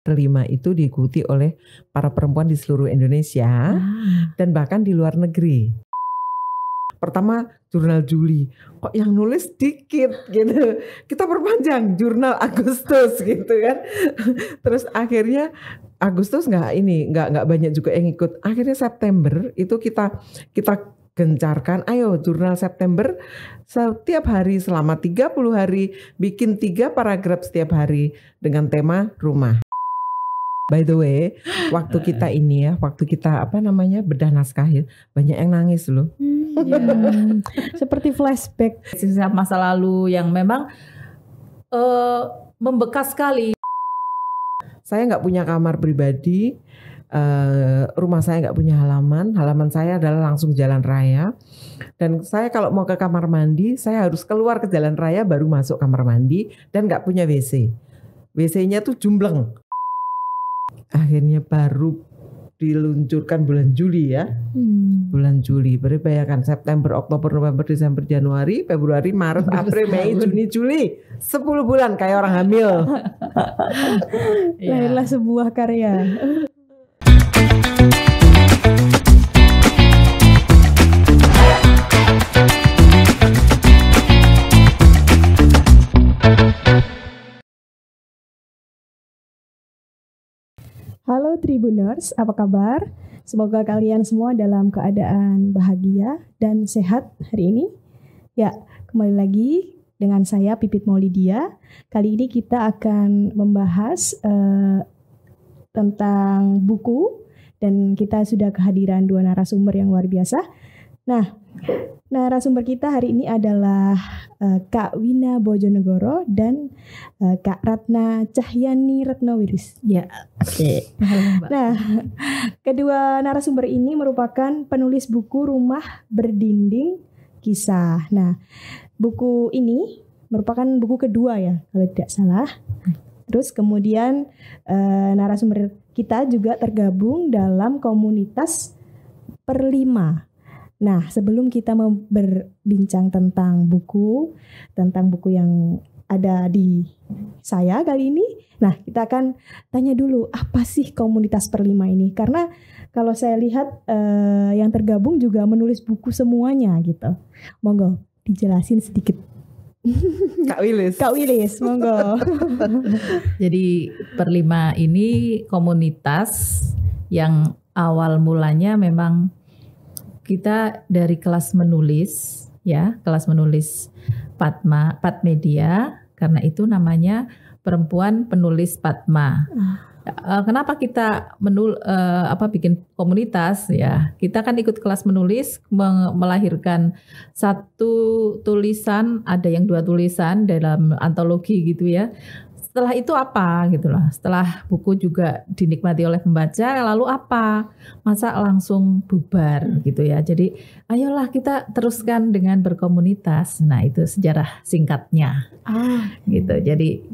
kelima itu diikuti oleh para perempuan di seluruh Indonesia dan bahkan di luar negeri. Pertama jurnal Juli, kok yang nulis dikit gitu. Kita perpanjang jurnal Agustus gitu kan. Terus akhirnya Agustus nggak banyak juga yang ikut. Akhirnya September itu kita gencarkan, ayo jurnal September setiap hari selama 30 hari bikin 3 paragraf setiap hari dengan tema rumah. By the way, waktu kita bedah naskah ya, banyak yang nangis loh. Ya, seperti flashback sisa masa lalu yang memang membekas sekali. Saya nggak punya kamar pribadi, rumah saya nggak punya halaman saya adalah langsung jalan raya. Dan saya kalau mau ke kamar mandi, saya harus keluar ke jalan raya baru masuk kamar mandi dan nggak punya WC. WC-nya tuh jumbleng. Akhirnya baru diluncurkan bulan Juli ya. Bulan Juli, bayangkan September, Oktober, November, Desember, Januari, Februari, Maret, April, Mei, Juni, Juli. 10 bulan kayak orang hamil. Lahirlah sebuah karya. Halo Tribuners, apa kabar? Semoga kalian semua dalam keadaan bahagia dan sehat hari ini. Ya, kembali lagi dengan saya Pipit Maulidia. Kali ini kita akan membahas tentang buku dan kita sudah kehadiran 2 narasumber yang luar biasa. Nah, narasumber kita hari ini adalah Kak Wina Bojonegoro dan Kak Ratna Cahyani Retnowiris. Ya, oke. Nah, kedua narasumber ini merupakan penulis buku Rumah Berdinding Kisah. Nah, buku ini merupakan buku kedua ya, kalau tidak salah. Terus kemudian narasumber kita juga tergabung dalam komunitas Per5. Nah, sebelum kita berbincang tentang buku yang ada di saya kali ini, nah kita akan tanya dulu apa sih komunitas Per5 ini? Karena kalau saya lihat yang tergabung juga menulis buku semuanya gitu. Monggo dijelasin sedikit. Kak Wilis, monggo. Jadi Per5 ini komunitas yang awal mulanya memang kita dari kelas menulis Patmedia, karena itu namanya Perempuan Penulis Padma. Kenapa kita bikin komunitas ya? Kita kan ikut kelas menulis melahirkan satu tulisan, ada yang 2 tulisan dalam antologi gitu ya. Setelah itu apa gitu loh. Setelah buku juga dinikmati oleh pembaca, lalu apa? Masa langsung bubar gitu ya. Jadi ayolah kita teruskan dengan berkomunitas. Nah, itu sejarah singkatnya. Gitu. Jadi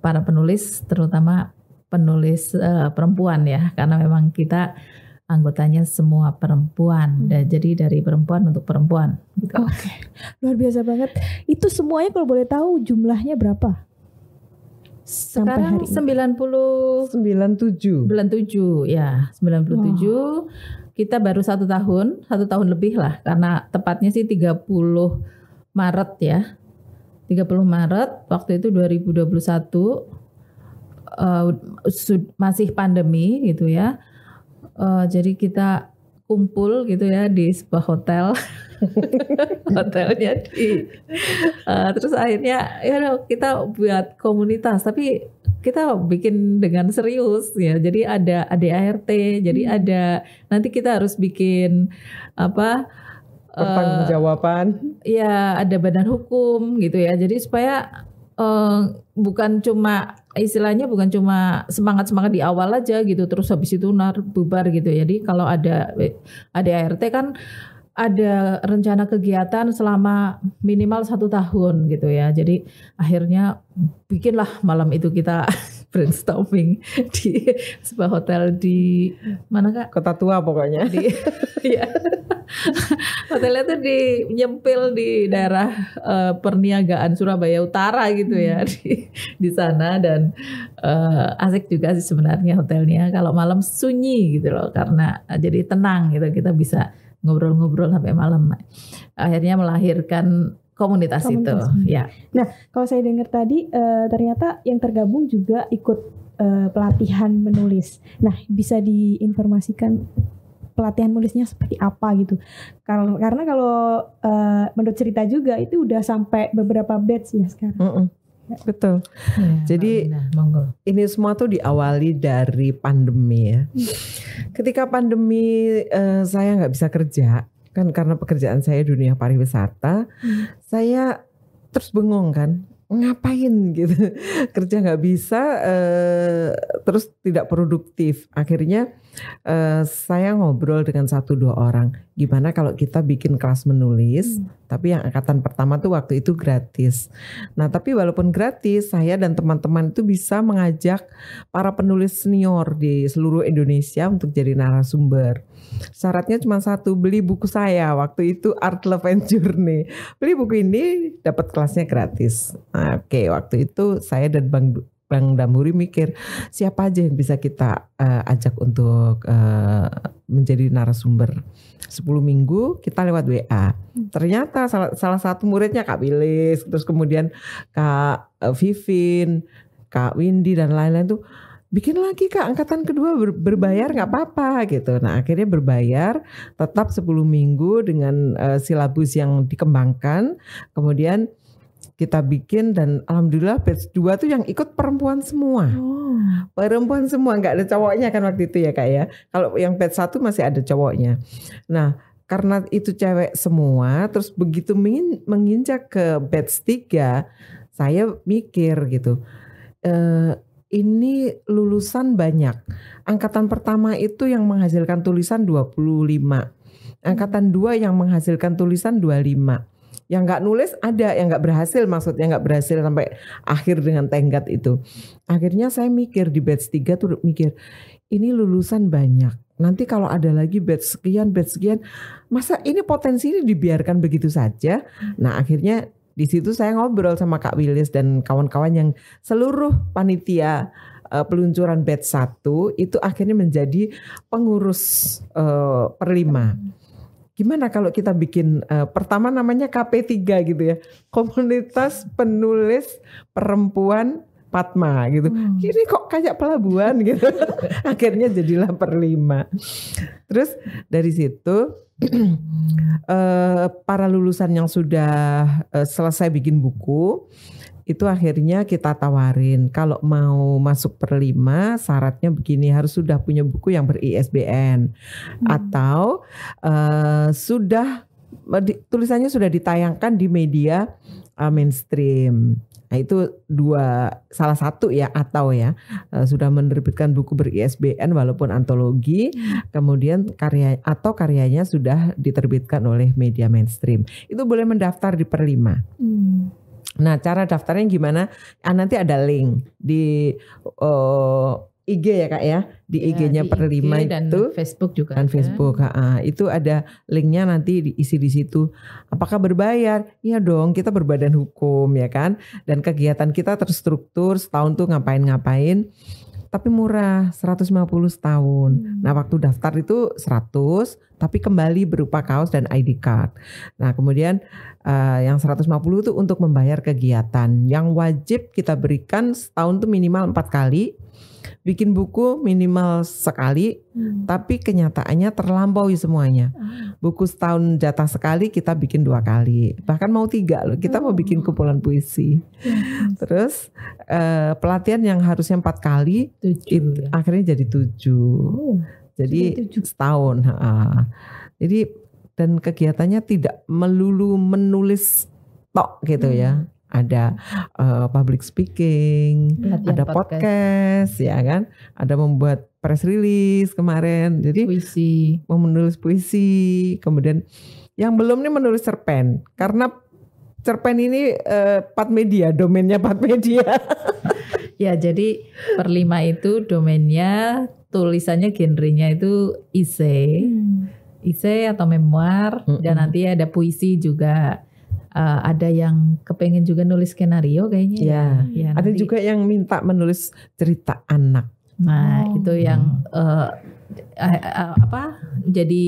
para penulis, terutama penulis perempuan ya, karena memang kita anggotanya semua perempuan. Dan jadi dari perempuan untuk perempuan gitu. Oke. Luar biasa banget. Itu semuanya kalau boleh tahu jumlahnya berapa? Sekarang 97 ya, 97. Wow. Kita baru 1 tahun lebih lah, karena tepatnya sih 30 Maret ya. 30 Maret waktu itu 2021 masih pandemi gitu ya. Jadi kita kumpul gitu ya di sebuah hotel. Hotelnya terus akhirnya ya kita buat komunitas, tapi kita bikin dengan serius ya. Jadi ada ADART, jadi ada nanti kita harus bikin pertanggungjawaban. Ya, ada badan hukum gitu ya. Jadi supaya bukan cuma semangat di awal aja gitu, terus habis itu bubar gitu. Jadi kalau ada ADART kan ada rencana kegiatan selama minimal 1 tahun gitu ya. Jadi akhirnya bikinlah malam itu kita brainstorming di sebuah hotel di mana Kak? Kota tua pokoknya. Ya. Hotelnya tuh nyempil di daerah perniagaan Surabaya Utara gitu ya, di sana. Dan asik juga sih sebenarnya hotelnya, kalau malam sunyi gitu loh, karena jadi tenang gitu, kita bisa ngobrol-ngobrol sampai malam. Akhirnya melahirkan komunitas itu. Ya. Nah, kalau saya dengar tadi ternyata yang tergabung juga ikut pelatihan menulis. Nah, bisa diinformasikan pelatihan menulisnya seperti apa gitu? Karena kalau menurut cerita juga itu udah sampai beberapa batch ya sekarang. Betul. Ya, jadi ini semua tuh diawali dari pandemi ya. Ketika pandemi saya nggak bisa kerja, kan karena pekerjaan saya dunia pariwisata, saya terus bengong kan, ngapain gitu, kerja nggak bisa, terus tidak produktif. Akhirnya saya ngobrol dengan 1-2 orang, gimana kalau kita bikin kelas menulis, tapi yang angkatan pertama tuh waktu itu gratis. Nah tapi walaupun gratis, saya dan teman-teman itu bisa mengajak para penulis senior di seluruh Indonesia untuk jadi narasumber. Syaratnya cuma satu, beli buku saya waktu itu, Art, Love and Journey. Beli buku ini dapat kelasnya gratis. Nah, oke, waktu itu saya dan Bang Damuri mikir siapa aja yang bisa kita ajak untuk menjadi narasumber. 10 minggu kita lewat WA. Ternyata salah satu muridnya Kak Wilis, terus kemudian Kak Vivin, Kak Windy dan lain-lain tuh bikin lagi Kak, angkatan kedua berbayar gak apa-apa gitu. Nah akhirnya berbayar, tetap 10 minggu dengan silabus yang dikembangkan. Kemudian kita bikin dan alhamdulillah batch 2 tuh yang ikut perempuan semua. Perempuan semua, gak ada cowoknya kan waktu itu ya Kak ya. Kalau yang batch 1 masih ada cowoknya. Nah karena itu cewek semua, terus begitu menginjak ke batch 3, saya mikir gitu. Ini lulusan banyak. Angkatan pertama itu yang menghasilkan tulisan 25. Angkatan 2 yang menghasilkan tulisan 25. Yang gak nulis ada, yang gak berhasil, maksudnya gak berhasil sampai akhir dengan tenggat itu. Akhirnya saya mikir di batch 3 tuh mikir, ini lulusan banyak. Nanti kalau ada lagi batch sekian, masa ini potensi ini dibiarkan begitu saja? Nah akhirnya di situ saya ngobrol sama Kak Wilis dan kawan-kawan yang seluruh panitia peluncuran batch 1 itu akhirnya menjadi pengurus per 5. Gimana kalau kita bikin pertama namanya KP3 gitu ya, Komunitas Penulis Perempuan Padma gitu. Ini kok kayak pelabuhan gitu. Akhirnya jadilah per 5. Terus dari situ para lulusan yang sudah selesai bikin buku itu akhirnya kita tawarin kalau mau masuk per 5 syaratnya begini, harus sudah punya buku yang ber-ISBN atau sudah tulisannya sudah ditayangkan di media mainstream. Nah itu salah satu ya, atau ya sudah menerbitkan buku ber-ISBN walaupun antologi, kemudian karyanya sudah diterbitkan oleh media mainstream. Itu boleh mendaftar di per 5. Nah cara daftarnya gimana? Nanti ada link di IG ya Kak ya, di IG-nya per 5 dan itu Facebook juga dan ada. Facebook itu ada linknya, nanti diisi di situ. Apakah berbayar? Iya dong, kita berbadan hukum ya kan, dan kegiatan kita terstruktur, setahun tuh ngapain, tapi murah, 150 setahun. Nah waktu daftar itu 100, tapi kembali berupa kaos dan ID card. Nah kemudian yang 150 itu untuk membayar kegiatan. Yang wajib kita berikan setahun tuh minimal 4 kali. Bikin buku minimal sekali, tapi kenyataannya terlampaui semuanya. Buku setahun jatah sekali, kita bikin 2 kali. Bahkan mau 3 loh, kita mau bikin kumpulan puisi. Terus pelatihan yang harusnya 4 kali, 7, akhirnya jadi 7. Jadi setahun. Jadi dan kegiatannya tidak melulu menulis tok gitu ya. Ada public speaking, ada podcast ya kan, ada membuat press release kemarin, jadi puisi, menulis puisi, kemudian Yang belum nih menulis cerpen, karena cerpen ini Patmedia, domainnya Patmedia. Ya, jadi per 5 itu domainnya, tulisannya genrenya itu esai. Esai atau memoir, dan nanti ada puisi juga. Ada yang kepengen juga nulis skenario kayaknya. Ya, ada juga yang minta menulis cerita anak. Nah, itu yang jadi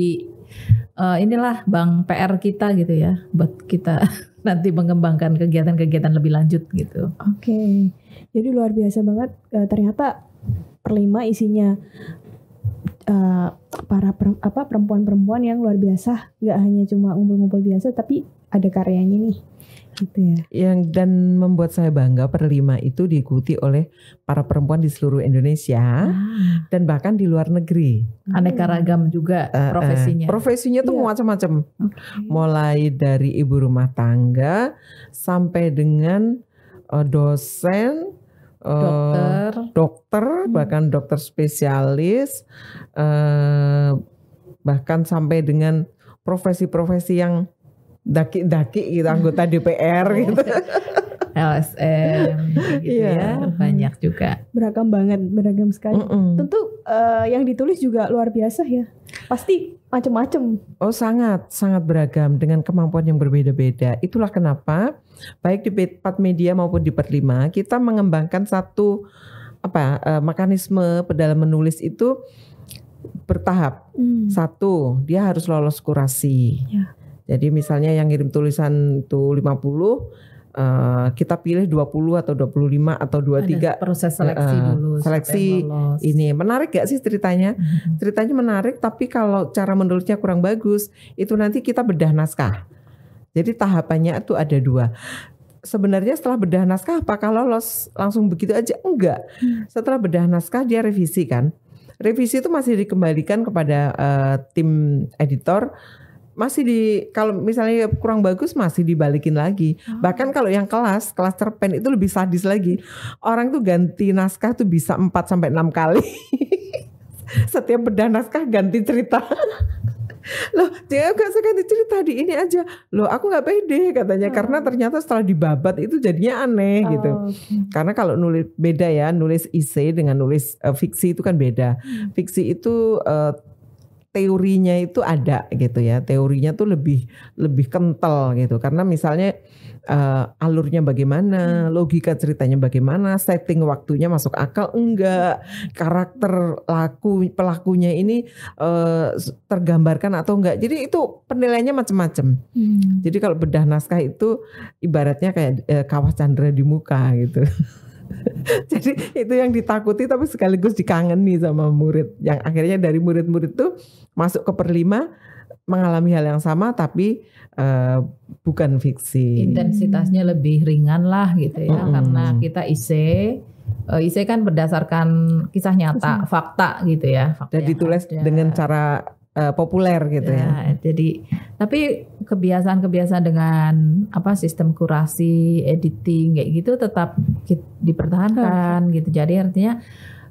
inilah Bang PR kita gitu ya, buat kita nanti mengembangkan kegiatan-kegiatan lebih lanjut gitu. Oke. Jadi luar biasa banget, ternyata per 5 isinya para perempuan-perempuan yang luar biasa, nggak hanya cuma ngumpul-ngumpul biasa, tapi ada karyanya nih, gitu ya. Yang dan membuat saya bangga per 5 itu diikuti oleh para perempuan di seluruh Indonesia dan bahkan di luar negeri. Aneka ragam juga profesinya. Profesinya tuh macam-macam, mulai dari ibu rumah tangga sampai dengan dosen. Dokter, bahkan dokter spesialis, bahkan sampai dengan profesi-profesi yang daki-daki gitu, anggota DPR gitu. LSM gitu ya, banyak juga. Beragam sekali. Tentu yang ditulis juga luar biasa ya. Pasti macam-macam. Oh, sangat beragam dengan kemampuan yang berbeda-beda. Itulah kenapa baik di Patmedia maupun di per 5 kita mengembangkan satu mekanisme dalam menulis itu bertahap. Satu, dia harus lolos kurasi. Ya. Jadi misalnya yang ngirim tulisan itu 50, kita pilih 20 atau 25 atau 23. Ada proses seleksi dulu. Seleksi ini menarik gak sih ceritanya? Ceritanya menarik, tapi kalau cara menulisnya kurang bagus, itu nanti kita bedah naskah. Jadi tahapannya itu ada 2. Sebenarnya setelah bedah naskah apakah lolos langsung begitu aja? Enggak. Setelah bedah naskah dia revisi kan. Revisi itu masih dikembalikan kepada tim editor. Kalau misalnya kurang bagus masih dibalikin lagi. Bahkan kalau yang kelas cerpen itu lebih sadis lagi. Orang tuh ganti naskah tuh bisa 4 sampai 6 kali. Setiap bedah naskah ganti cerita. Loh, jangan gak usah ganti cerita di ini aja. Loh, aku gak pede katanya. Karena ternyata setelah dibabat itu jadinya aneh gitu. Karena kalau nulis beda ya, nulis esai dengan nulis fiksi itu kan beda. Fiksi itu teorinya itu ada gitu ya, teorinya tuh lebih kental gitu, karena misalnya alurnya bagaimana, logika ceritanya bagaimana, setting waktunya masuk akal enggak, karakter pelakunya ini tergambarkan atau enggak, jadi itu penilaiannya macam-macam. Jadi kalau bedah naskah itu ibaratnya kayak kawah Chandra di muka gitu. Jadi itu yang ditakuti tapi sekaligus dikangeni sama murid, yang akhirnya dari murid-murid itu masuk ke per 5 mengalami hal yang sama tapi bukan fiksi. Intensitasnya lebih ringan lah gitu ya, karena kita esai kan berdasarkan kisah nyata, fakta gitu ya. Fakta dan ditulis dengan cara populer gitu ya. Jadi tapi kebiasaan dengan sistem kurasi, editing kayak gitu tetap dipertahankan gitu. Jadi artinya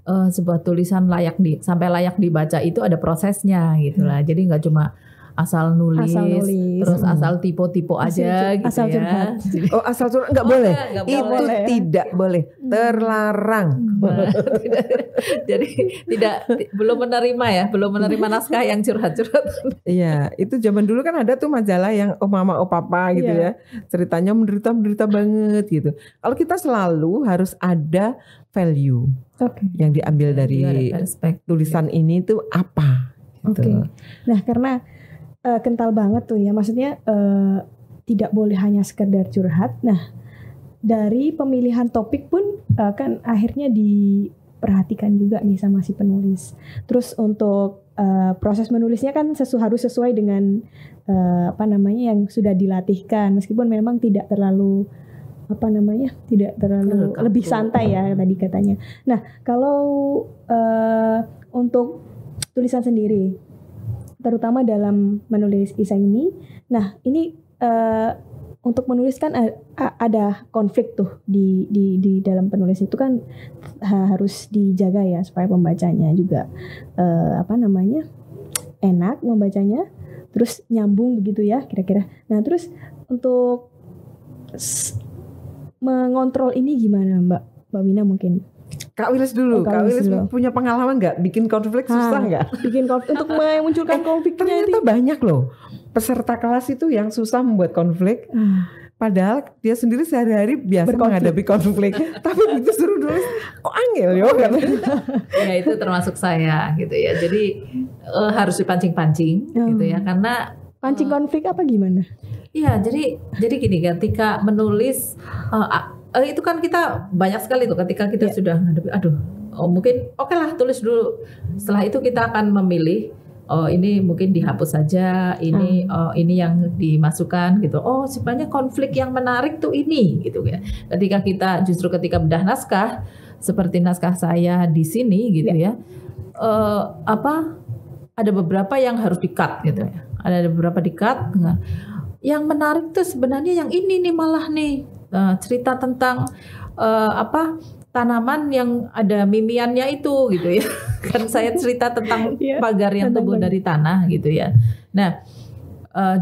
sebuah tulisan sampai layak dibaca itu ada prosesnya gitulah. Jadi nggak cuma asal nulis terus asal tipe-tipe aja gitu asal ya. Curhat. Oh, asal curhat nggak boleh. Itu boleh. Tidak boleh, terlarang. Jadi belum menerima naskah yang curhat-curhat. Iya, itu zaman dulu kan ada tuh majalah yang mama papa gitu ya. Ceritanya menderita banget gitu. Kalau kita selalu harus ada value yang diambil dari tulisan ini tuh apa gitu. Nah, karena kental banget tuh ya, maksudnya tidak boleh hanya sekedar curhat. Nah, dari pemilihan topik pun kan akhirnya diperhatikan juga nih sama si penulis. Terus untuk proses menulisnya kan harus sesuai dengan yang sudah dilatihkan, meskipun memang tidak terlalu lebih santai ya tadi katanya. Nah, kalau untuk tulisan sendiri, terutama dalam menulis esai ini. Nah, ini untuk menulis kan ada konflik tuh di dalam penulis itu kan harus dijaga ya supaya pembacanya juga enak membacanya. terus nyambung begitu ya kira-kira. Nah terus untuk mengontrol ini gimana Mbak Wina mungkin? Kak Wilis dulu, Kak Kak Wilis Wilis dulu. punya pengalaman nggak bikin konflik susah nggak? Bikin konflik untuk memunculkan konfliknya Ternyata banyak loh peserta kelas itu yang susah membuat konflik. Padahal dia sendiri sehari-hari biasa menghadapi konflik. Tapi begitu suruh nulis, kok angel ya? Ya itu termasuk saya gitu ya. Jadi harus dipancing-pancing gitu ya. Karena pancing konflik apa gimana? Iya, jadi gini, ketika menulis itu kan kita banyak sekali tuh ketika kita sudah ngadepi, mungkin oke lah tulis dulu. Setelah itu kita akan memilih, ini mungkin dihapus saja, ini ini yang dimasukkan gitu. Oh sebenarnya konflik yang menarik tuh ini gitu ya. Ketika bedah naskah seperti naskah saya di sini gitu ya, ada beberapa yang harus di-cut gitu ya. Ada beberapa di-cut. Nah, yang menarik tuh sebenarnya yang ini nih malah nih cerita tentang tanaman yang ada mimiannya itu gitu ya. Kan saya cerita tentang pagar yang tumbuh dari tanah gitu ya. Nah,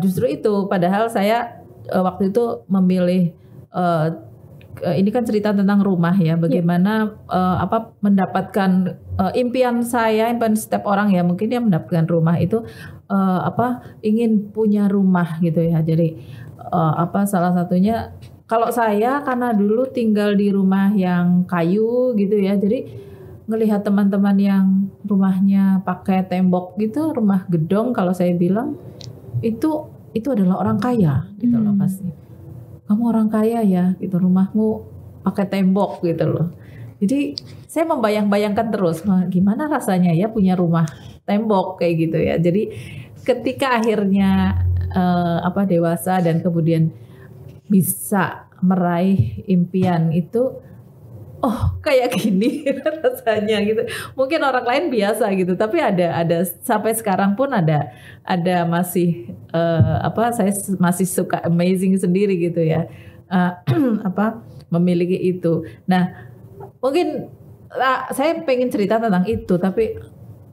justru itu padahal saya waktu itu memilih ini kan cerita tentang rumah ya, bagaimana mendapatkan impian setiap orang ya, mungkin dia mendapatkan rumah itu ingin punya rumah gitu ya. Jadi salah satunya kalau saya karena dulu tinggal di rumah yang kayu gitu ya, jadi ngelihat teman-teman yang rumahnya pakai tembok gitu, rumah gedong, kalau saya bilang itu adalah orang kaya gitu loh pasti. Kamu orang kaya ya gitu, rumahmu pakai tembok gitu loh. Jadi saya membayang-bayangkan terus gimana rasanya ya punya rumah tembok kayak gitu ya. Jadi ketika akhirnya dewasa dan kemudian bisa meraih impian itu, kayak gini rasanya gitu. Mungkin orang lain biasa gitu, tapi ada sampai sekarang pun ada masih saya masih suka amazing sendiri gitu ya, memiliki itu. Nah mungkin saya pengen cerita tentang itu, tapi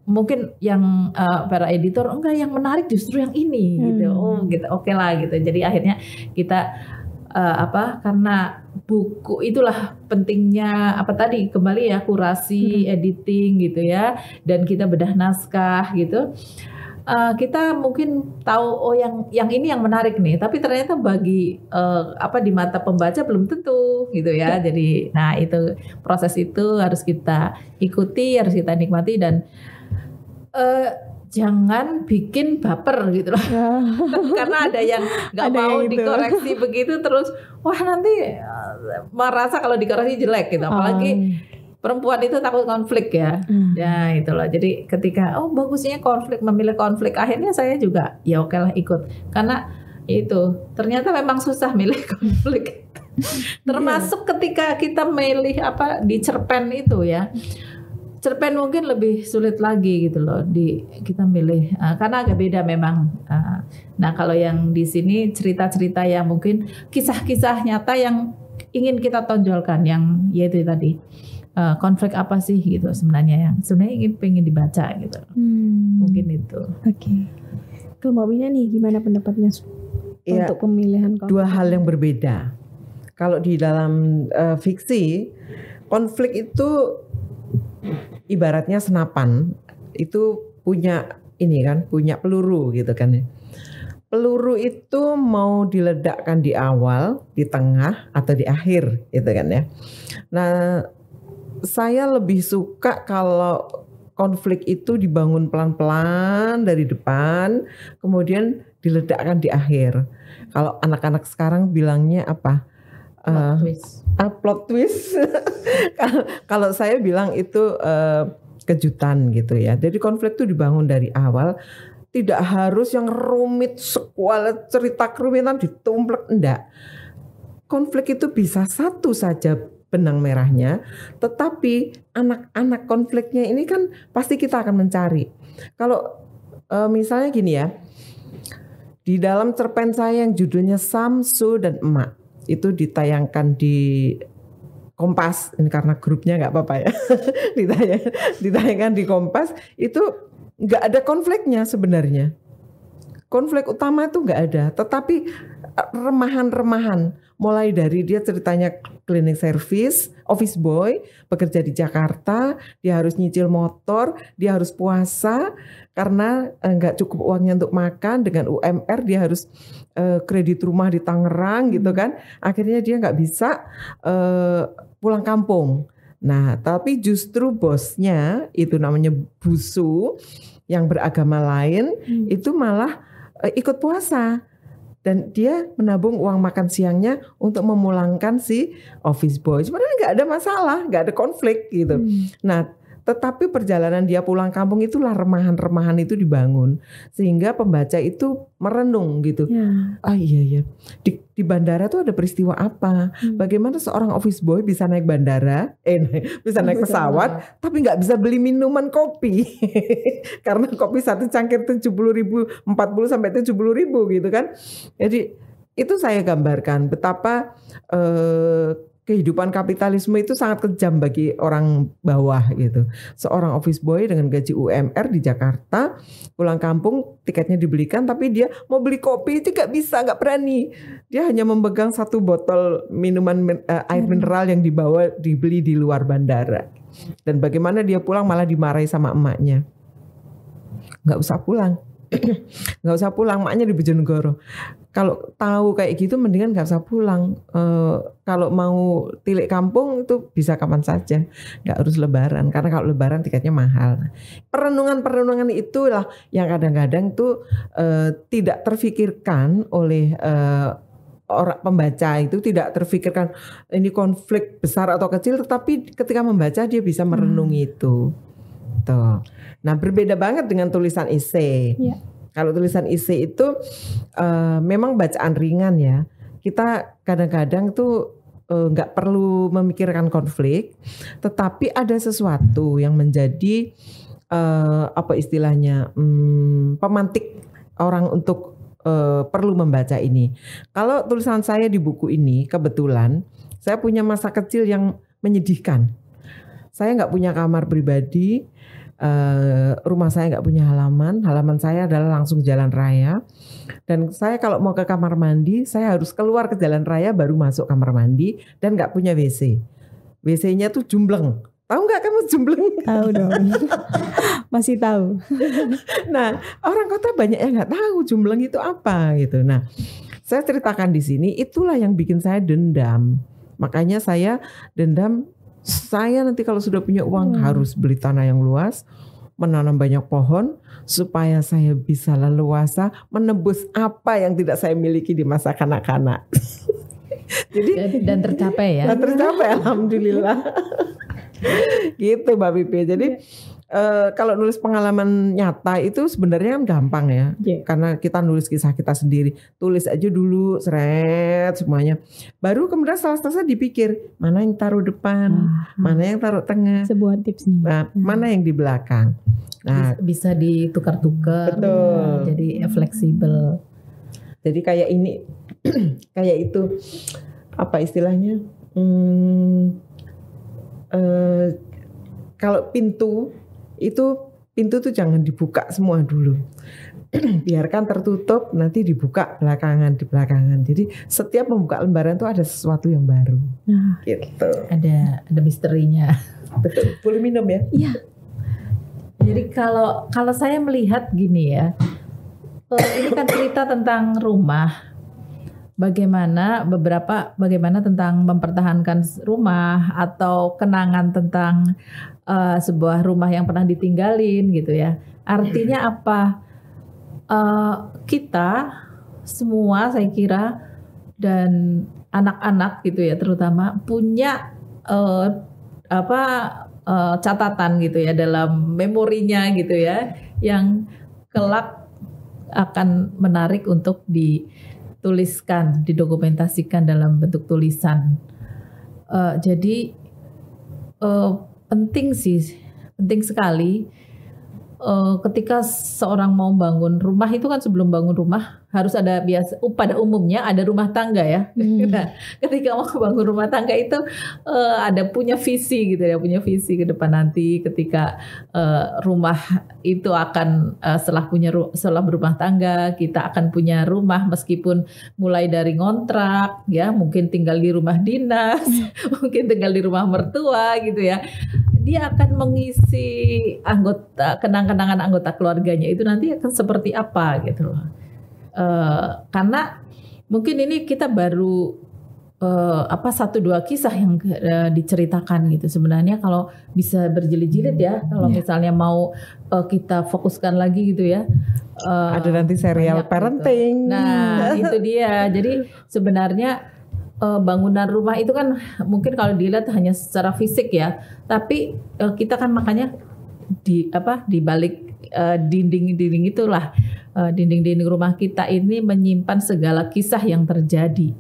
mungkin yang para editor enggak, yang menarik justru yang ini gitu. Gitu, oke lah gitu. Jadi akhirnya kita karena buku itulah pentingnya kembali ya kurasi, editing gitu ya, dan kita bedah naskah gitu. Kita mungkin tahu yang ini yang menarik nih, tapi ternyata bagi di mata pembaca belum tentu gitu ya. Jadi itu proses itu harus kita ikuti, harus kita nikmati, dan jangan bikin baper gitu loh. Karena ada yang nggak mau dikoreksi begitu terus, wah nanti merasa kalau dikoreksi jelek gitu. Apalagi perempuan itu takut konflik ya. Ya itulah. Jadi ketika bagusnya memilih konflik, akhirnya saya juga ya oke lah ikut. Karena itu ternyata memang susah milih konflik. Termasuk ketika kita milih di cerpen itu ya. Cerpen mungkin lebih sulit lagi gitu loh, kita milih karena agak beda memang. Nah kalau yang di sini cerita-cerita yang mungkin kisah-kisah nyata yang ingin kita tonjolkan, yang yaitu tadi konflik apa sih gitu sebenarnya yang pengen dibaca gitu. Mungkin itu. Oke. Kalau Mbak Wina nih gimana pendapatnya untuk pemilihan konflik? Dua hal yang berbeda. Kalau di dalam fiksi, konflik itu ibaratnya senapan, itu punya peluru gitu kan ya. Peluru itu mau diledakkan di awal, di tengah, atau di akhir gitu kan ya. Nah, saya lebih suka kalau konflik itu dibangun pelan-pelan dari depan, kemudian diledakkan di akhir. Kalau anak-anak sekarang bilangnya apa? Plot twist. Kalau saya bilang itu kejutan gitu ya. Jadi konflik itu dibangun dari awal, tidak harus yang rumit, sekualet cerita kerumitan ditumplek, enggak. Konflik itu bisa satu saja benang merahnya, tetapi anak-anak konfliknya ini kan pasti kita akan mencari. Kalau misalnya gini ya, di dalam cerpen saya yang judulnya Samsu dan Emak, itu ditayangkan di Kompas, ini karena grupnya nggak apa-apa ya, ditayangkan di Kompas, itu nggak ada konfliknya sebenarnya. konflik utama itu nggak ada, tetapi remahan-remahan, mulai dari dia ceritanya cleaning service, office boy, bekerja di Jakarta, dia harus nyicil motor, dia harus puasa karena nggak cukup uangnya untuk makan, dengan UMR dia harus kredit rumah di Tangerang gitu kan, akhirnya dia nggak bisa pulang kampung. Nah, tapi justru bosnya itu namanya busu yang beragama lain itu malah ikut puasa dan dia menabung uang makan siangnya untuk memulangkan si office boy. Sebenarnya nggak ada masalah, nggak ada konflik gitu. Nah, tetapi perjalanan dia pulang kampung itulah remahan-remahan itu dibangun sehingga pembaca itu merenung gitu. Ah iya di bandara tuh ada peristiwa apa? Bagaimana seorang office boy bisa naik bandara, bisa naik pesawat, tapi nggak bisa beli minuman kopi karena kopi satu cangkir 70.000, 40 sampai 70.000 gitu kan? Jadi itu saya gambarkan betapa kehidupan kapitalisme itu sangat kejam bagi orang bawah gitu. Seorang office boy dengan gaji UMR di Jakarta, pulang kampung tiketnya dibelikan, tapi dia mau beli kopi itu gak bisa, gak berani. Dia hanya memegang satu botol minuman air mineral yang dibeli di luar bandara. Dan bagaimana dia pulang malah dimarahi sama emaknya. Gak usah pulang. Gak usah pulang, emaknya di Bojonegoro. Kalau tahu kayak gitu mendingan gak usah pulang. Kalau mau tilik kampung itu bisa kapan saja, gak harus lebaran. Karena kalau lebaran tiketnya mahal. Perenungan-perenungan itulah yang kadang-kadang tuh tidak terfikirkan oleh orang pembaca, itu tidak terfikirkan ini konflik besar atau kecil, tetapi ketika membaca dia bisa merenungi itu. Tuh. Nah, berbeda banget dengan tulisan esai. Kalau tulisan esai itu memang bacaan ringan ya. Kita kadang-kadang tuh nggak perlu memikirkan konflik, tetapi ada sesuatu yang menjadi apa istilahnya pemantik orang untuk perlu membaca ini. Kalau tulisan saya di buku ini kebetulan saya punya masa kecil yang menyedihkan. Saya nggak punya kamar pribadi. Rumah saya nggak punya halaman saya adalah langsung jalan raya, dan saya kalau mau ke kamar mandi saya harus keluar ke jalan raya baru masuk kamar mandi, dan nggak punya WC-nya tuh jumbleng. Tahu nggak kamu jumbleng? Tahu dong. Masih tahu. Nah, orang kota banyak yang nggak tahu jumbleng itu apa gitu. Nah, saya ceritakan di sini itulah yang bikin saya dendam. Makanya saya dendam. Saya nanti kalau sudah punya uang harus beli tanah yang luas, menanam banyak pohon supaya saya bisa leluasa menebus apa yang tidak saya miliki di masa kanak-kanak. Jadi dan tercapai ya. Dan tercapai, alhamdulillah. Gitu Mbak Pipi. Jadi kalau nulis pengalaman nyata itu sebenarnya kan gampang ya. Karena kita nulis kisah kita sendiri. Tulis aja dulu seret semuanya. Baru kemudian setelah dipikir mana yang taruh depan, mana yang taruh tengah. Sebuah tips nih. Nah, mana yang di belakang. Nah, bisa ditukar-tukar. Betul. Jadi fleksibel. Jadi kayak ini kayak itu apa istilahnya? Kalau pintu tuh jangan dibuka semua dulu. Biarkan tertutup, nanti dibuka di belakangan. Jadi setiap membuka lembaran tuh ada sesuatu yang baru. Gitu. Ada misterinya. Betul. Boleh minum ya? Iya. Jadi kalau saya melihat gini ya, ini kan cerita tentang rumah. Bagaimana tentang mempertahankan rumah atau kenangan tentang sebuah rumah yang pernah ditinggalin gitu ya. Artinya apa? Kita semua saya kira dan anak-anak gitu ya terutama punya catatan gitu ya dalam memorinya gitu ya yang kelak akan menarik untuk dituliskan, didokumentasikan dalam bentuk tulisan. Jadi penting sekali ketika seorang mau bangun rumah itu kan sebelum bangun rumah harus ada pada umumnya ada rumah tangga ya. Nah, ketika mau bangun rumah tangga itu ada punya visi gitu ya, punya visi ke depan nanti ketika rumah itu akan setelah berumah tangga kita akan punya rumah meskipun mulai dari ngontrak ya, mungkin tinggal di rumah dinas, mungkin tinggal di rumah mertua gitu ya. Dia akan mengisi kenang-kenangan anggota keluarganya itu nanti akan seperti apa gitu loh. Karena mungkin ini kita baru 1-2 kisah yang diceritakan gitu. Sebenarnya kalau bisa berjilid-jilid ya, kalau misalnya mau kita fokuskan lagi gitu ya. Ada nanti serial parenting. Gitu. Nah itu dia. Jadi sebenarnya bangunan rumah itu kan mungkin kalau dilihat hanya secara fisik ya, tapi kita kan makanya di balik dinding-dinding itulah dinding-dinding rumah kita ini menyimpan segala kisah yang terjadi.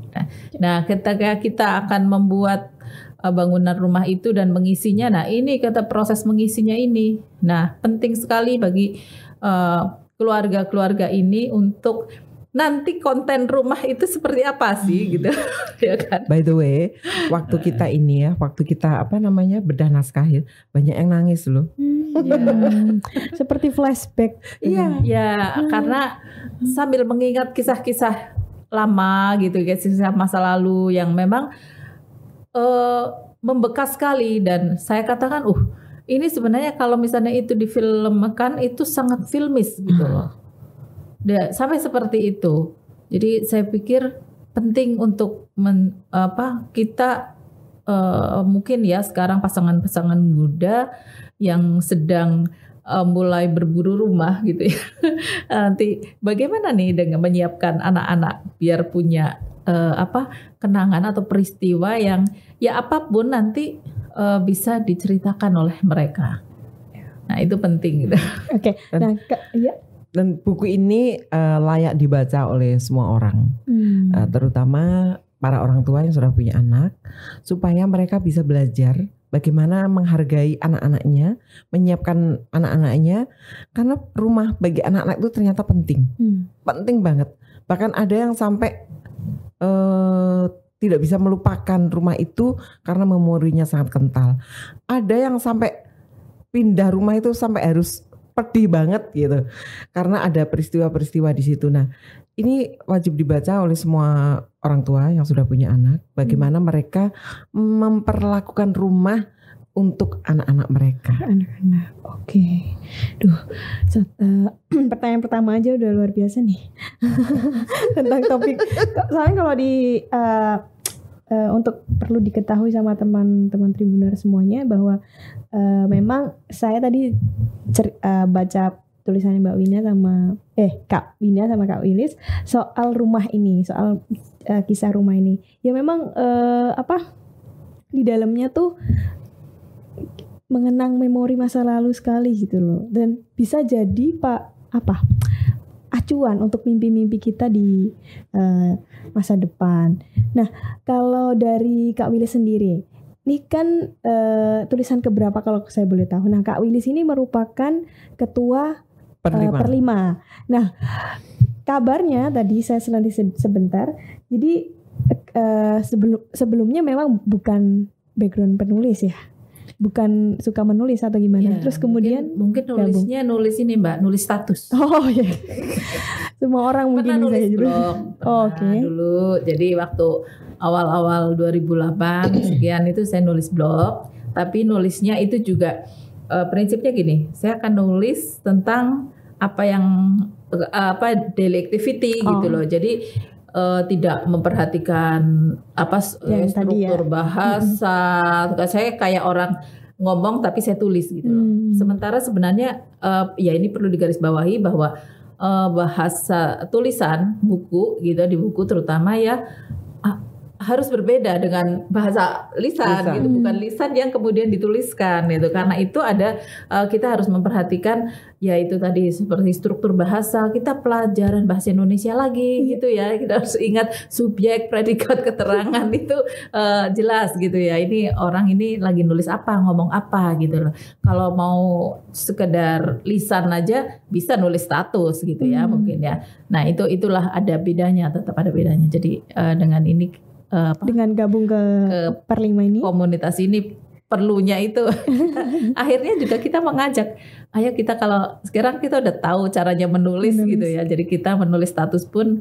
Nah, ketika kita akan membuat bangunan rumah itu dan mengisinya, nah ini kata proses mengisinya ini. Nah, penting sekali bagi keluarga-keluarga ini untuk nanti konten rumah itu seperti apa sih gitu ya kan. By the way, waktu kita bedah naskah ya, banyak yang nangis loh. Seperti flashback. Iya. Ya, karena sambil mengingat kisah-kisah lama gitu, kisah masa lalu yang memang membekas sekali dan saya katakan, ini sebenarnya kalau misalnya itu difilmkan itu sangat filmis gitu loh. Sampai seperti itu. Jadi saya pikir penting untuk kita mungkin ya sekarang pasangan-pasangan muda yang sedang mulai berburu rumah gitu ya. Nanti bagaimana nih dengan menyiapkan anak-anak biar punya kenangan atau peristiwa yang ya apapun nanti bisa diceritakan oleh mereka. Nah itu penting gitu. Oke. Nah, Dan buku ini layak dibaca oleh semua orang, terutama para orang tua yang sudah punya anak, supaya mereka bisa belajar bagaimana menghargai anak-anaknya, menyiapkan anak-anaknya, karena rumah bagi anak-anak itu ternyata penting, penting banget. Bahkan ada yang sampai tidak bisa melupakan rumah itu karena memorinya sangat kental. Ada yang sampai pindah rumah itu sampai harus pedih banget gitu karena ada peristiwa-peristiwa di situ. Nah, ini wajib dibaca oleh semua orang tua yang sudah punya anak, bagaimana mereka memperlakukan rumah untuk anak-anak mereka. Anak-anak. Oke. Pertanyaan pertama aja udah luar biasa nih. Tentang topik. Soalnya kalau untuk perlu diketahui sama teman-teman Tribuner semuanya bahwa memang saya tadi baca tulisannya Mbak Wina sama Kak Wina sama Kak Wilis soal rumah ini, soal kisah rumah ini. Ya memang di dalamnya tuh mengenang memori masa lalu sekali gitu loh, dan bisa jadi acuan untuk mimpi-mimpi kita di masa depan. Nah, kalau dari Kak Wilis sendiri, ini kan tulisan keberapa kalau saya boleh tahu? Nah, Kak Wilis ini merupakan ketua Perlima. Nah, kabarnya tadi saya selanti sebentar. Jadi sebelumnya memang bukan background penulis ya, bukan suka menulis atau gimana. Terus kemudian mungkin nulisnya nulis ini Mbak, nulis status. Oh iya. Semua orang mungkin nulis bisa blog. Oke. Dulu jadi waktu awal-awal 2008 sekian itu saya nulis blog, tapi nulisnya itu juga prinsipnya gini, saya akan nulis tentang daily activity gitu loh. Jadi tidak memperhatikan struktur bahasa. Saya kayak orang ngomong tapi saya tulis gitu loh. Sementara sebenarnya ya ini perlu digarisbawahi bahwa bahasa tulisan buku gitu, di buku terutama ya harus berbeda dengan bahasa lisan gitu, bukan lisan yang kemudian dituliskan gitu. Karena itu ada kita harus memperhatikan ya itu tadi seperti struktur bahasa, kita pelajaran bahasa Indonesia lagi gitu ya. Kita harus ingat subjek, predikat, keterangan itu jelas gitu ya. Ini orang ini lagi nulis apa, ngomong apa gitu loh. Kalau mau sekedar lisan aja bisa nulis status gitu ya mungkin ya. Nah, itulah ada bedanya, tetap ada bedanya. Jadi dengan ini dengan gabung ke Perlima ini, komunitas ini perlunya itu akhirnya juga kita mengajak, ayo kita kalau sekarang kita udah tahu caranya menulis gitu ya, jadi kita menulis status pun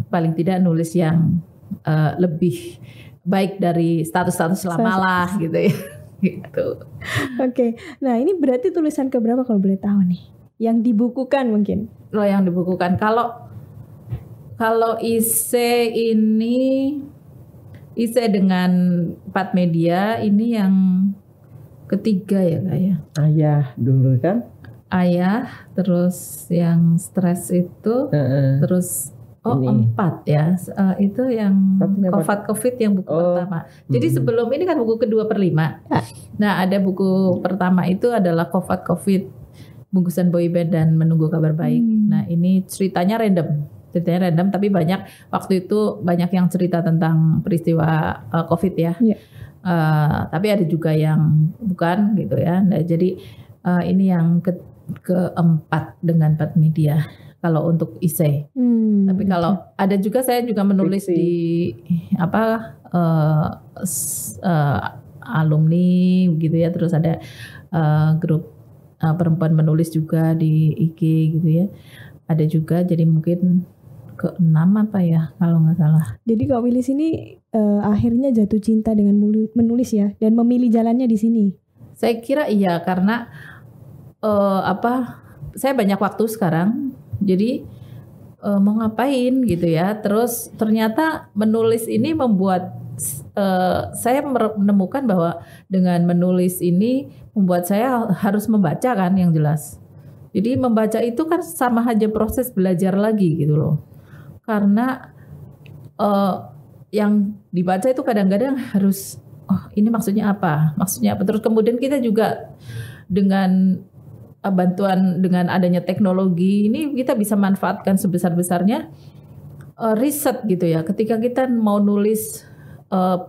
paling tidak nulis yang lebih baik dari status-status lama lah gitu ya. Gitu. Oke. Nah, ini berarti tulisan keberapa kalau boleh tahu nih? Yang dibukukan mungkin? Loh, yang dibukukan. Kalau ISE ini ISE dengan 4 media ini yang ketiga ya Kak ya. Ayah dulu kan? Ayah, terus yang stres itu, terus ini. 4 ya. Itu yang COVID yang buku pertama. Jadi sebelum ini kan buku kedua per 5. Nah, ada buku pertama itu adalah COVID bungkusan boyband dan menunggu kabar baik. Nah, ini ceritanya random tapi waktu itu banyak yang cerita tentang peristiwa COVID ya. Tapi ada juga yang bukan gitu ya. Nah, jadi ini yang keempat dengan 4 media kalau untuk ISE. Tapi kalau ada juga saya juga menulis di alumni gitu ya. Terus ada grup perempuan menulis juga di IG gitu ya. Ada juga, jadi mungkin ke-6 apa ya kalau nggak salah. Jadi Kak Wilis ini akhirnya jatuh cinta dengan menulis ya, dan memilih jalannya di sini. Saya kira iya, karena saya banyak waktu sekarang, jadi mau ngapain gitu ya. Terus ternyata menulis ini membuat saya menemukan bahwa dengan menulis ini membuat saya harus membaca kan, yang jelas. Jadi membaca itu kan sama aja proses belajar lagi gitu loh. Karena yang dibaca itu kadang-kadang harus, ini maksudnya apa? Terus kemudian kita juga dengan bantuan dengan adanya teknologi ini kita bisa manfaatkan sebesar-besarnya riset gitu ya. Ketika kita mau nulis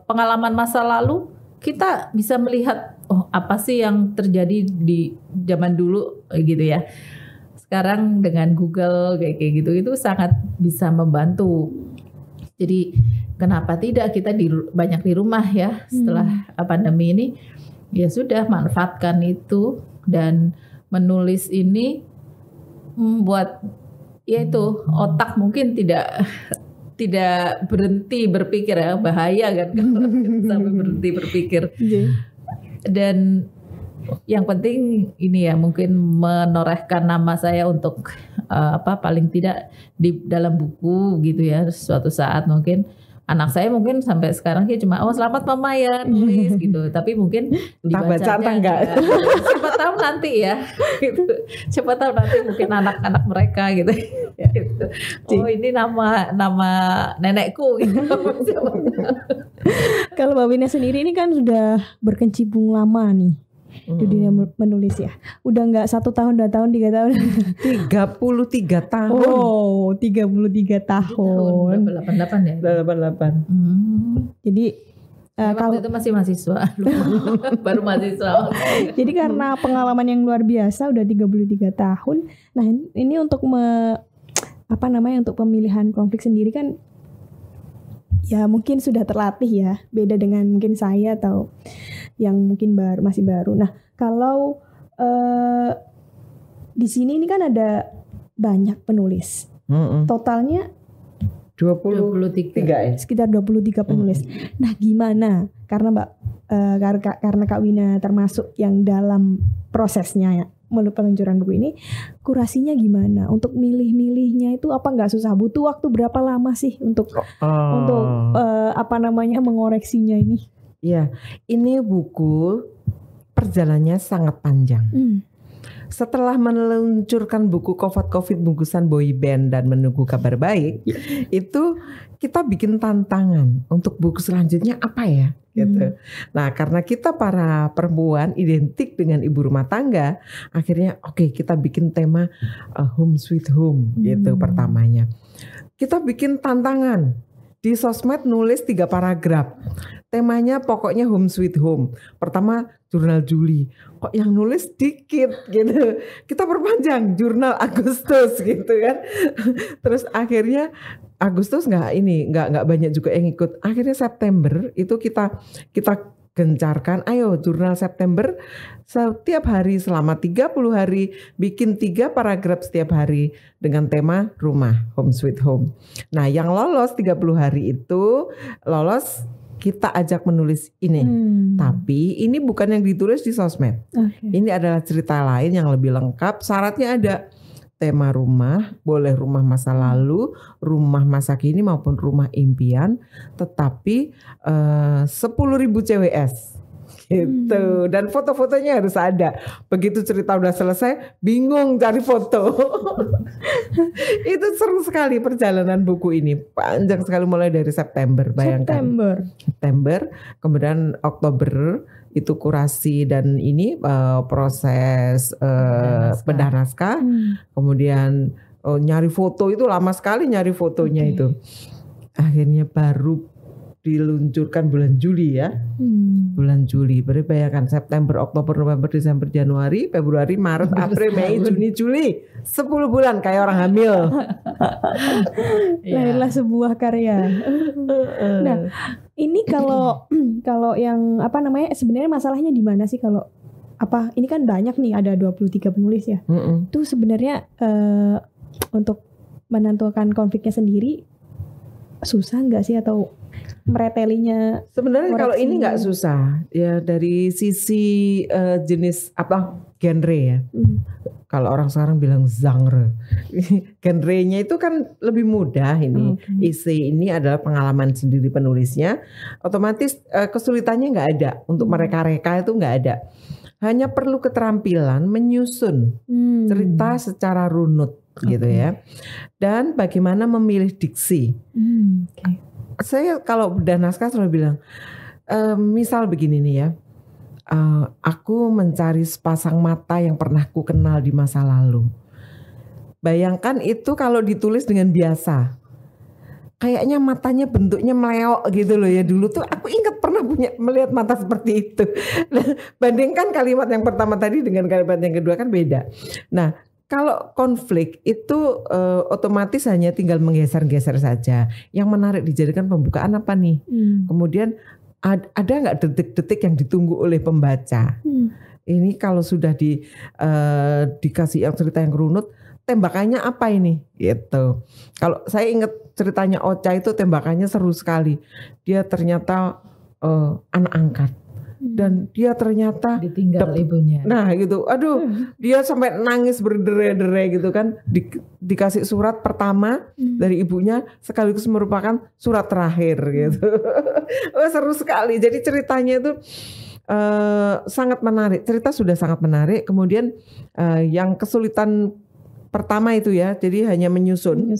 pengalaman masa lalu, kita bisa melihat apa sih yang terjadi di zaman dulu gitu ya. Sekarang dengan Google kayak gitu itu sangat bisa membantu. Jadi kenapa tidak kita banyak di rumah ya setelah pandemi ini, ya sudah manfaatkan itu, dan menulis ini membuat yaitu otak mungkin tidak berhenti berpikir ya, bahaya kan kalau sampai berhenti berpikir. Dan yang penting ini ya mungkin menorehkan nama saya untuk paling tidak di dalam buku gitu ya. Suatu saat mungkin anak saya mungkin sampai sekarang dia cuma selamat mama ya nulis gitu, tapi mungkin dibacanya enggak. Siapa tahu nanti ya gitu. Siapa tahu nanti mungkin anak-anak mereka gitu. Gitu. Ini nama nenekku gitu. Kalau Mbak Wina sendiri ini kan sudah berkecimpung lama nih di dunia menulis ya. Udah nggak 1 tahun, 2 tahun, 3 tahun. 33 tahun. 33 tahun. 88 ya? 88. Jadi waktu itu masih mahasiswa. Baru mahasiswa. Jadi karena pengalaman yang luar biasa udah 33 tahun. Nah, ini untuk untuk pemilihan konflik sendiri kan ya mungkin sudah terlatih ya, beda dengan mungkin saya atau yang mungkin masih baru. Nah, kalau di sini ini kan ada banyak penulis. Totalnya 23 ya? Sekitar 23 penulis. Nah, gimana? Karena karena Kak Wina termasuk yang dalam prosesnya ya, peluncuran buku ini, kurasinya gimana? Untuk milih-milihnya itu apa nggak susah? Butuh waktu berapa lama sih untuk mengoreksinya ini? Ya, ini buku perjalanannya sangat panjang. setelah meluncurkan buku COVID bungkusan boy band dan menunggu kabar baik, itu kita bikin tantangan untuk buku selanjutnya apa ya gitu. Nah, karena kita para perempuan identik dengan ibu rumah tangga, akhirnya oke, kita bikin tema home sweet home gitu pertamanya. Kita bikin tantangan di sosmed nulis 3 paragraf. Temanya pokoknya home sweet home. Pertama jurnal Juli. Kok yang nulis dikit gitu. Kita perpanjang jurnal Agustus gitu kan. Terus akhirnya Agustus nggak banyak juga yang ikut. Akhirnya September itu kita gencarkan, ayo jurnal September setiap hari selama 30 hari bikin 3 paragraf setiap hari dengan tema rumah, home sweet home. Nah, yang lolos 30 hari itu lolos kita ajak menulis ini. Tapi ini bukan yang ditulis di sosmed. Ini adalah cerita lain yang lebih lengkap. Syaratnya ada tema rumah, boleh rumah masa lalu, rumah masa kini maupun rumah impian, tetapi 10.000 CWS gitu. Dan foto-fotonya harus ada. Begitu cerita udah selesai, bingung cari foto. Itu seru sekali perjalanan buku ini. Panjang sekali mulai dari September, bayangkan. September, kemudian Oktober itu kurasi dan ini proses bedah naskah. Kemudian nyari foto itu lama sekali nyari fotonya itu. Akhirnya baru diluncurkan bulan Juli ya. Bulan Juli. Berarti bayangkan September, Oktober, November, Desember, Januari, Februari, Maret, April, Mei, Juni, Juli. 10 bulan kayak orang hamil. Lahirlah sebuah karya. Nah, ini kalau yang apa namanya, sebenarnya masalahnya di mana sih kalau apa ini kan banyak nih, ada 23 penulis ya. Itu sebenarnya untuk menentukan konfliknya sendiri susah nggak sih, atau meretelinya? Sebenarnya kalau ini nggak susah ya, dari sisi jenis apa genre ya. Kalau orang sekarang bilang genre, genrenya itu kan lebih mudah ini. Isi ini adalah pengalaman sendiri penulisnya, otomatis kesulitannya nggak ada untuk mereka-reka, itu nggak ada. Hanya perlu keterampilan menyusun cerita secara runut gitu ya, dan bagaimana memilih diksi. Saya kalau bedah naskah selalu bilang, misal begini nih ya, aku mencari sepasang mata yang pernah ku kenal di masa lalu. Bayangkan itu kalau ditulis dengan biasa, kayaknya matanya bentuknya meleok gitu loh ya. Dulu tuh aku ingat pernah melihat mata seperti itu. Bandingkan kalimat yang pertama tadi dengan kalimat yang kedua kan beda. Nah, kalau konflik itu otomatis hanya tinggal menggeser-geser saja. Yang menarik dijadikan pembukaan apa nih? Kemudian ada nggak detik-detik yang ditunggu oleh pembaca? Ini kalau sudah dikasih yang cerita yang runut, tembakannya apa ini? Gitu. Kalau saya ingat ceritanya Ocha itu tembakannya seru sekali. Dia ternyata anak angkat. Dan dia ternyata ditinggal ibunya. Nah gitu, aduh, dia sampai nangis berderai-derai gitu kan. Dikasih surat pertama dari ibunya, sekaligus merupakan surat terakhir gitu. Seru sekali. Jadi ceritanya itu sangat menarik. Cerita sudah sangat menarik. Kemudian yang kesulitan pertama itu ya, jadi hanya menyusun.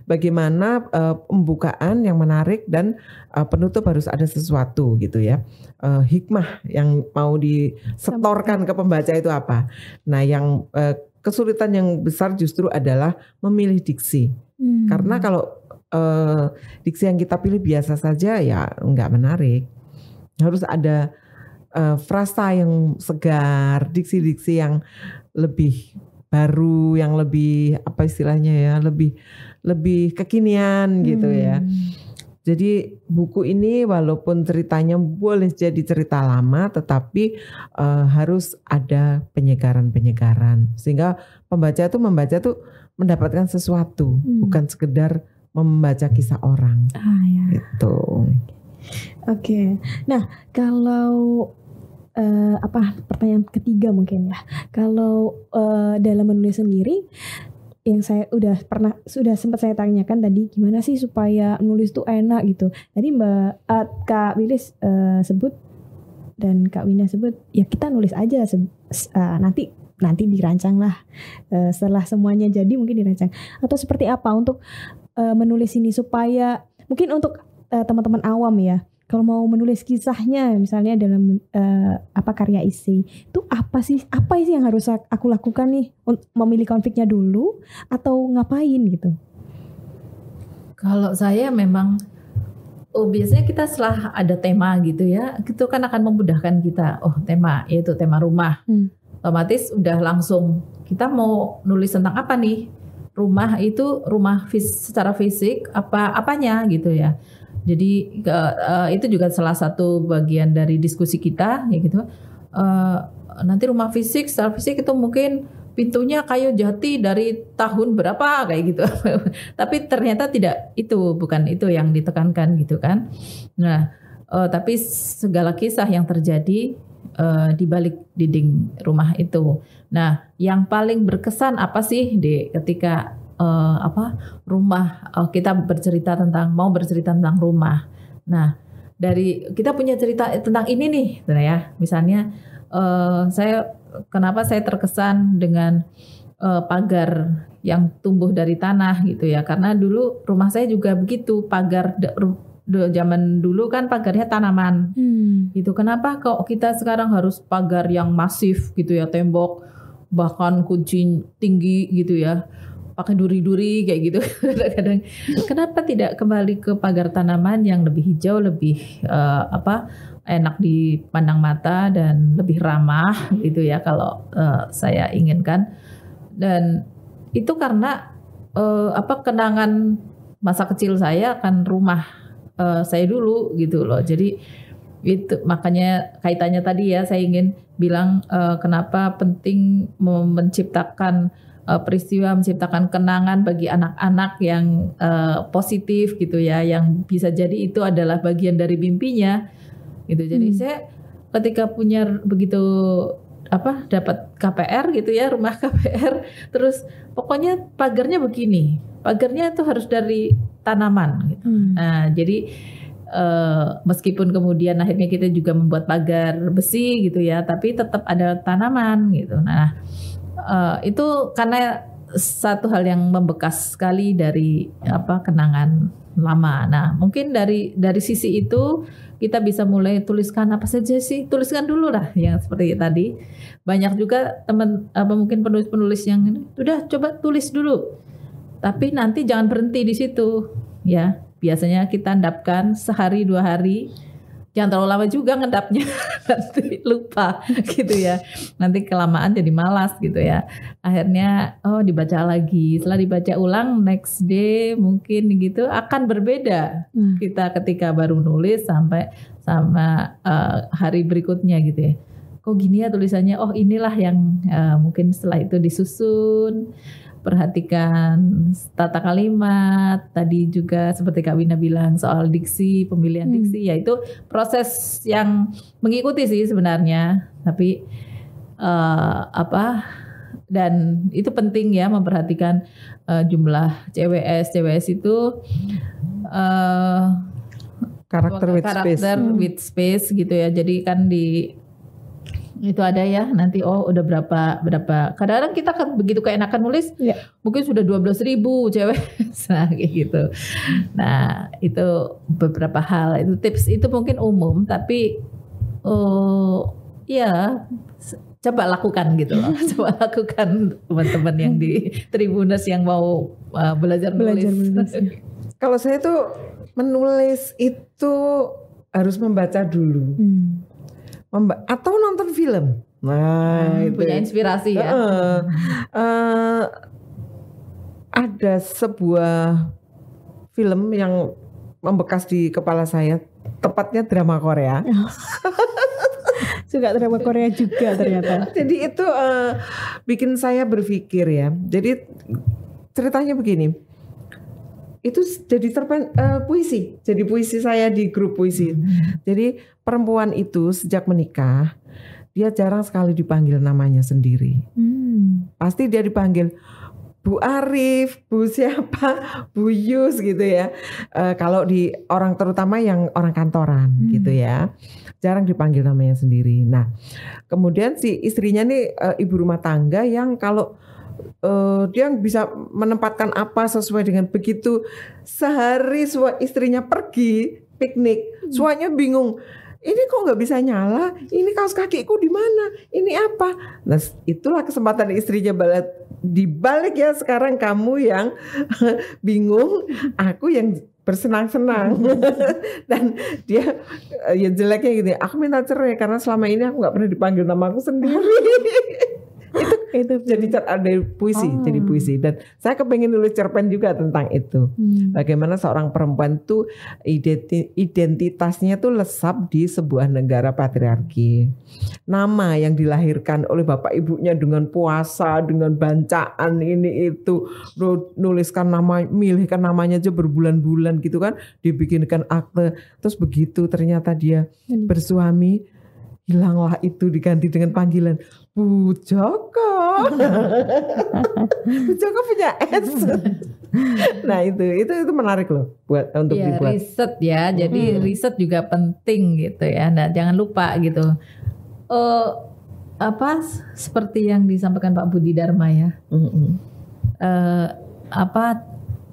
Bagaimana pembukaan yang menarik dan penutup harus ada sesuatu gitu ya. Hikmah yang mau disetorkan ke pembaca itu apa. Nah yang kesulitan yang besar justru adalah memilih diksi. Karena kalau diksi yang kita pilih biasa saja ya nggak menarik. Harus ada frasa yang segar, diksi-diksi yang lebih baru, yang lebih apa istilahnya ya, lebih kekinian gitu ya. Jadi buku ini walaupun ceritanya boleh jadi cerita lama, tetapi harus ada penyegaran-penyegaran sehingga pembaca tuh mendapatkan sesuatu, bukan sekedar membaca kisah orang. Gitu. Oke. Nah, kalau pertanyaan ketiga mungkin ya. Kalau dalam menulis sendiri, yang saya sudah sempat saya tanyakan tadi, gimana sih supaya nulis tuh enak gitu. Tadi Kak Wilis sebut dan Kak Wina sebut, ya kita nulis aja nanti nanti dirancang lah setelah semuanya jadi mungkin dirancang atau seperti apa untuk menulis ini supaya mungkin untuk teman-teman awam ya kalau mau menulis kisahnya misalnya dalam karya isi itu apa sih yang harus aku lakukan nih memilih konfliknya dulu atau ngapain gitu? Kalau saya memang biasanya kita setelah ada tema gitu ya, itu kan akan memudahkan kita. Tema yaitu tema rumah. Otomatis udah langsung kita mau nulis tentang apa nih? Rumah itu secara fisik apanya gitu ya. Jadi itu juga salah satu bagian dari diskusi kita ya gitu. Nanti rumah fisik secara fisik itu mungkin pintunya kayu jati dari tahun berapa kayak gitu. Tapi ternyata bukan itu yang ditekankan gitu kan. Nah, tapi segala kisah yang terjadi di balik dinding rumah itu. Nah, yang paling berkesan apa sih ketika rumah kita mau bercerita tentang rumah. Nah, dari kita punya cerita tentang ini nih, ya. Misalnya kenapa saya terkesan dengan pagar yang tumbuh dari tanah gitu ya? Karena dulu rumah saya juga begitu, pagar zaman dulu kan pagarnya tanaman. Gitu. Kenapa kok kita sekarang harus pagar yang masif gitu ya, tembok bahkan kunci tinggi gitu ya, pakai duri-duri kayak gitu. Kadang-kadang kenapa tidak kembali ke pagar tanaman yang lebih hijau, lebih enak dipandang mata dan lebih ramah gitu ya kalau saya inginkan. Dan itu karena kenangan masa kecil saya akan rumah saya dulu gitu loh. Jadi itu makanya kaitannya tadi ya saya ingin bilang kenapa penting menciptakan peristiwa, menciptakan kenangan bagi anak-anak yang positif gitu ya, yang bisa jadi itu adalah bagian dari mimpinya gitu. Jadi saya ketika punya begitu dapat KPR gitu ya, rumah KPR, terus pokoknya pagarnya begini, pagarnya itu harus dari tanaman gitu. Nah, jadi meskipun kemudian akhirnya kita juga membuat pagar besi gitu ya, tapi tetap ada tanaman gitu. Nah, itu karena satu hal yang membekas sekali dari kenangan lama. Nah, mungkin dari sisi itu kita bisa mulai tuliskan apa saja sih, tuliskan dulu lah yang seperti tadi. Banyak juga mungkin penulis-penulis yang ini udah coba tulis dulu, tapi nanti jangan berhenti di situ ya. Biasanya kita endapkan sehari 2 hari, jangan terlalu lama juga ngedapnya, nanti lupa gitu ya. Nanti kelamaan jadi malas gitu ya. Akhirnya dibaca lagi. Setelah dibaca ulang next day mungkin gitu akan berbeda kita ketika baru nulis sama hari berikutnya gitu ya. Kok gini ya tulisannya? Oh inilah yang mungkin setelah itu disusun. Perhatikan tata kalimat, tadi juga seperti Kak Wina bilang soal diksi, pemilihan diksi, yaitu proses yang mengikuti sih sebenarnya, tapi dan itu penting ya memperhatikan jumlah CWS itu karakter with space gitu ya, jadi kan itu ada ya nanti udah berapa kadang-kadang kita kan begitu keenakan nulis mungkin sudah 12.000 cewek nah kayak gitu. Nah itu beberapa hal, itu tips itu mungkin umum tapi ya coba lakukan gitu loh. Coba lakukan teman-teman yang di Tribuners yang mau belajar menulis. Kalau saya tuh menulis itu harus membaca dulu. Atau nonton film. Nah, itu punya inspirasi ya. Ada sebuah film yang membekas di kepala saya, tepatnya drama Korea. Suka drama Korea juga ternyata. Jadi itu bikin saya berpikir ya. Jadi ceritanya begini. Itu jadi puisi. Jadi puisi saya di grup puisi. Jadi perempuan itu sejak menikah, dia jarang sekali dipanggil namanya sendiri. Pasti dia dipanggil Bu Arif, Bu siapa, Bu Yus gitu ya. Kalau di orang terutama yang orang kantoran gitu ya, jarang dipanggil namanya sendiri. Nah, kemudian si istrinya nih ibu rumah tangga yang kalau dia bisa menempatkan apa sesuai dengan begitu. Sehari istrinya pergi piknik, suaminya bingung. Ini kok nggak bisa nyala? Ini kaos kakiku di mana? Ini apa? Nah, itulah kesempatan istrinya dibalik ya, sekarang kamu yang bingung, aku yang bersenang-senang. Dan dia ya jeleknya gitu, aku minta cerai karena selama ini aku nggak pernah dipanggil nama aku sendiri. itu jadi ada puisi, jadi puisi. Dan saya kepengen nulis cerpen juga tentang itu. Bagaimana seorang perempuan tuh identitasnya tuh lesap di sebuah negara patriarki. Nama yang dilahirkan oleh bapak ibunya dengan puasa, dengan bancaan ini itu, nuliskan nama, milihkan namanya aja berbulan-bulan gitu kan, dibikinkan akte. Terus begitu ternyata dia bersuami, hilanglah itu, diganti dengan panggilan Bu Joko. Bu Joko punya S. Nah itu menarik loh untuk ya, dibuat. Riset ya, jadi riset juga penting gitu ya. Nah jangan lupa gitu. Seperti yang disampaikan Pak Budi Dharma ya.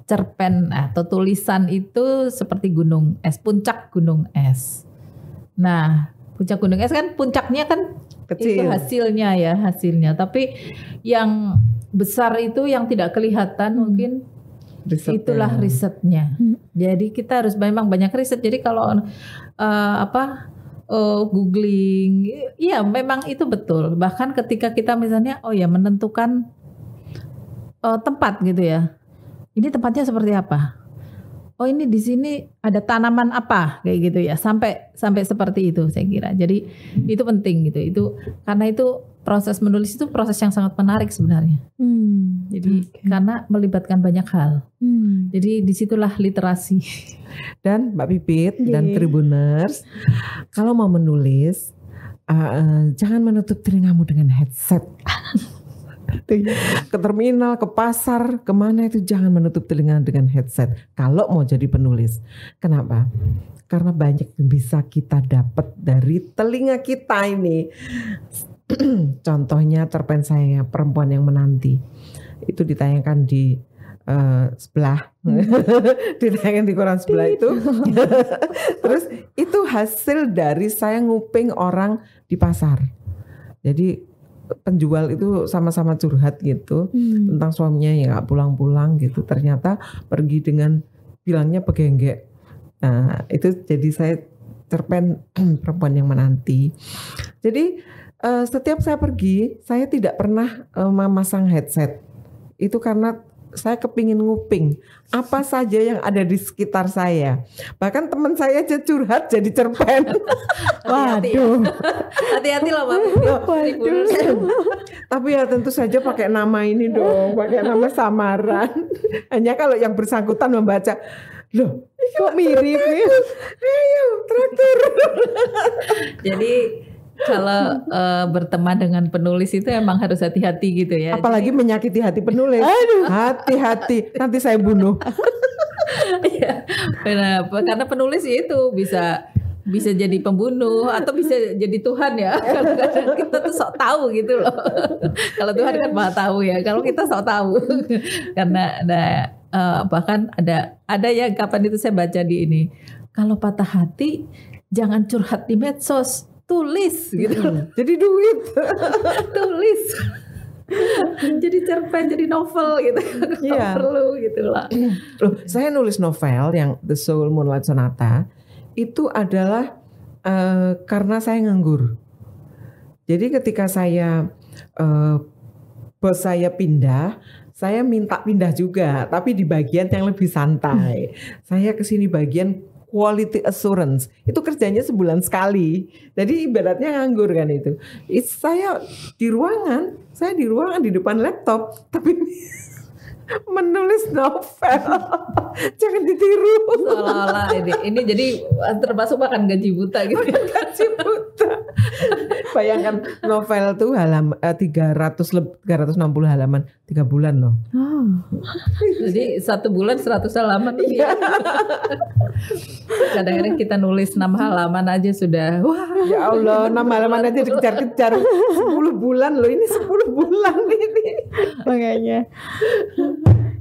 Cerpen atau tulisan itu seperti gunung es, puncak gunung es. Nah puncak gunung es kan puncaknya kan kecil. Itu hasilnya. Tapi yang besar itu yang tidak kelihatan mungkin itulah risetnya. Jadi kita harus memang banyak riset. Jadi kalau googling, ya memang itu betul. Bahkan ketika kita misalnya menentukan tempat gitu ya. Ini tempatnya seperti apa? Oh ini di sini ada tanaman apa kayak gitu ya, sampai seperti itu saya kira. Jadi itu penting gitu. Itu karena itu proses menulis itu proses yang sangat menarik sebenarnya. Jadi karena melibatkan banyak hal. Jadi disitulah literasi. Dan Mbak Pipit dan Tribuners, kalau mau menulis jangan menutup telingamu dengan headset. Ke terminal, ke pasar, kemana itu jangan menutup telinga dengan headset kalau mau jadi penulis. Kenapa? Karena banyak yang bisa kita dapat dari telinga kita ini. Contohnya cerpen saya Perempuan yang Menanti, itu ditayangkan di sebelah, ditayangkan di koran sebelah itu. Terus itu hasil dari saya nguping orang di pasar. Jadi penjual itu sama-sama curhat gitu tentang suaminya yang gak pulang-pulang gitu. Ternyata pergi dengan bilangnya begenggek. Nah itu jadi saya cerpen Perempuan yang Menanti. Jadi setiap saya pergi, saya tidak pernah memasang headset. Itu karena saya kepingin nguping apa saja yang ada di sekitar saya. Bahkan teman saya aja curhat jadi cerpen. Waduh. Hati-hati loh Mbak. Tapi ya tentu saja pakai nama ini dong, pakai nama samaran. Hanya kalau yang bersangkutan membaca, loh kok mirip ya? Ayo traktor. Jadi kalau berteman dengan penulis itu emang harus hati-hati gitu ya. Apalagi menyakiti hati penulis. Aduh. Hati-hati, nanti saya bunuh. Iya, karena penulis itu bisa jadi pembunuh atau bisa jadi Tuhan ya. Kadang-kadang kita tuh sok tahu gitu loh. Kalau Tuhan kan maha tahu ya. Kalau kita sok tahu. Karena bahkan ada yang kapan itu saya baca di ini. Kalau patah hati jangan curhat di medsos. Tulis gitu. Jadi duit. Tulis. Jadi cerpen, jadi novel gitu. Iya. Perlu gitu lah. Loh, saya nulis novel yang The Soul Moonlight Sonata itu adalah karena saya nganggur. Jadi ketika saya bos saya pindah, saya minta pindah juga, tapi di bagian yang lebih santai. Saya kesini bagian quality assurance, itu kerjanya sebulan sekali. Jadi ibaratnya nganggur kan itu. Saya di ruangan di depan laptop, tapi menulis novel. Jangan ditiru. Seolah-olah ini jadi termasuk makan gaji buta gitu. Makan gaji buta. Bayangkan novel tuh 360 halaman 3 bulan loh. Jadi 1 bulan 100 halaman. Iya. Kadang-kadang kita nulis 6 halaman aja sudah. Wah, Ya Allah, 6 halaman aja dikejar-kejar 10 bulan loh. Ini 10 bulan ini. Makanya.